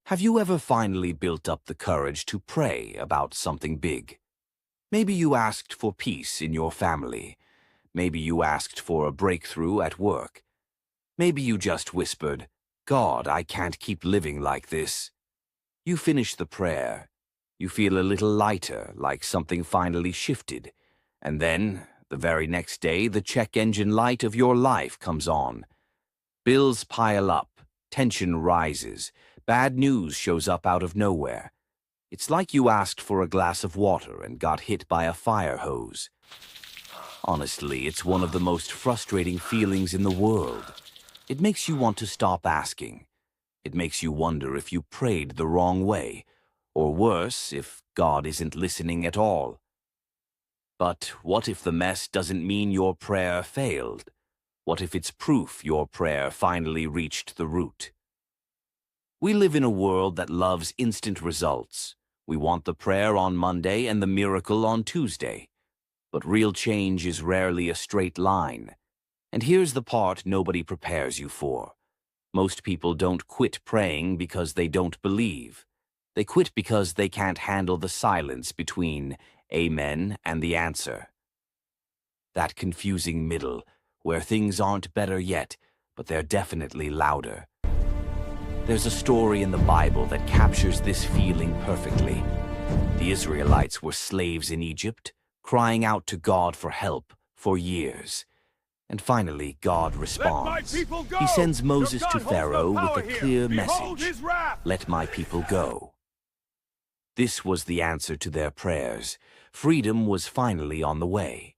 Have you ever finally built up the courage to pray about something big? Maybe you asked for peace in your family. Maybe you asked for a breakthrough at work. Maybe you just whispered, "God, I can't keep living like this." You finish the prayer. You feel a little lighter, like something finally shifted. And then, the very next day, the check engine light of your life comes on. Bills pile up, tension rises, bad news shows up out of nowhere. It's like you asked for a glass of water and got hit by a fire hose. Honestly, it's one of the most frustrating feelings in the world. It makes you want to stop asking. It makes you wonder if you prayed the wrong way, or worse, if God isn't listening at all. But what if the mess doesn't mean your prayer failed? What if it's proof your prayer finally reached the root? We live in a world that loves instant results. We want the prayer on Monday and the miracle on Tuesday. But real change is rarely a straight line. And here's the part nobody prepares you for. Most people don't quit praying because they don't believe. They quit because they can't handle the silence between amen and the answer. That confusing middle, where things aren't better yet, but they're definitely louder. There's a story in the Bible that captures this feeling perfectly. The Israelites were slaves in Egypt, crying out to God for help for years. And finally, God responds. He sends Moses to Pharaoh with a clear message. Let my people go. This was the answer to their prayers. Freedom was finally on the way.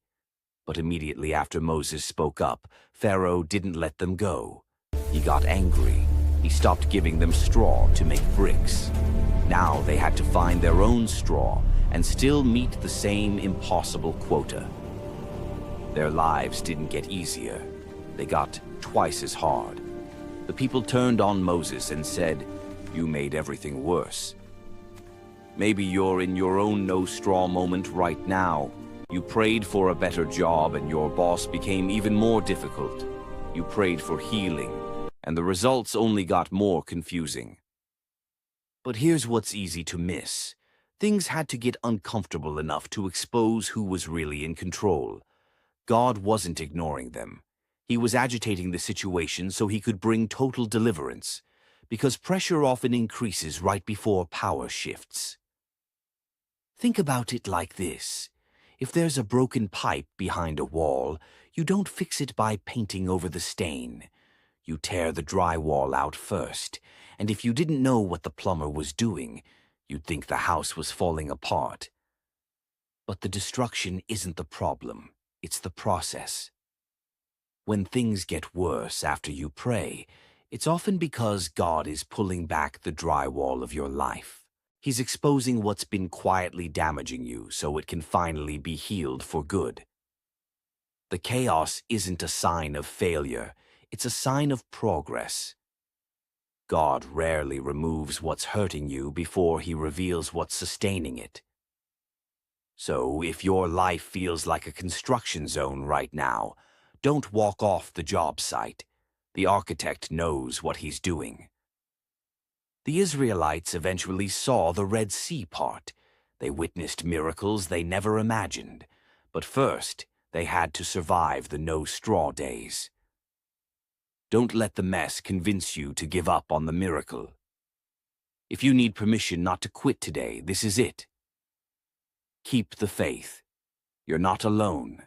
But immediately after Moses spoke up, Pharaoh didn't let them go. He got angry. He stopped giving them straw to make bricks. Now they had to find their own straw and still meet the same impossible quota. Their lives didn't get easier. They got twice as hard. The people turned on Moses and said, "You made everything worse." Maybe you're in your own no-straw moment right now. You prayed for a better job and your boss became even more difficult. You prayed for healing, and the results only got more confusing. But here's what's easy to miss. Things had to get uncomfortable enough to expose who was really in control. God wasn't ignoring them. He was agitating the situation so he could bring total deliverance, because pressure often increases right before power shifts. Think about it like this. If there's a broken pipe behind a wall, you don't fix it by painting over the stain. You tear the drywall out first, and if you didn't know what the plumber was doing, you'd think the house was falling apart. But the destruction isn't the problem, it's the process. When things get worse after you pray, it's often because God is pulling back the drywall of your life. He's exposing what's been quietly damaging you so it can finally be healed for good. The chaos isn't a sign of failure, it's a sign of progress. God rarely removes what's hurting you before he reveals what's sustaining it. So if your life feels like a construction zone right now, don't walk off the job site. The architect knows what he's doing. The Israelites eventually saw the Red Sea part. They witnessed miracles they never imagined. But first, they had to survive the no-straw days. Don't let the mess convince you to give up on the miracle. If you need permission not to quit today, this is it. Keep the faith. You're not alone.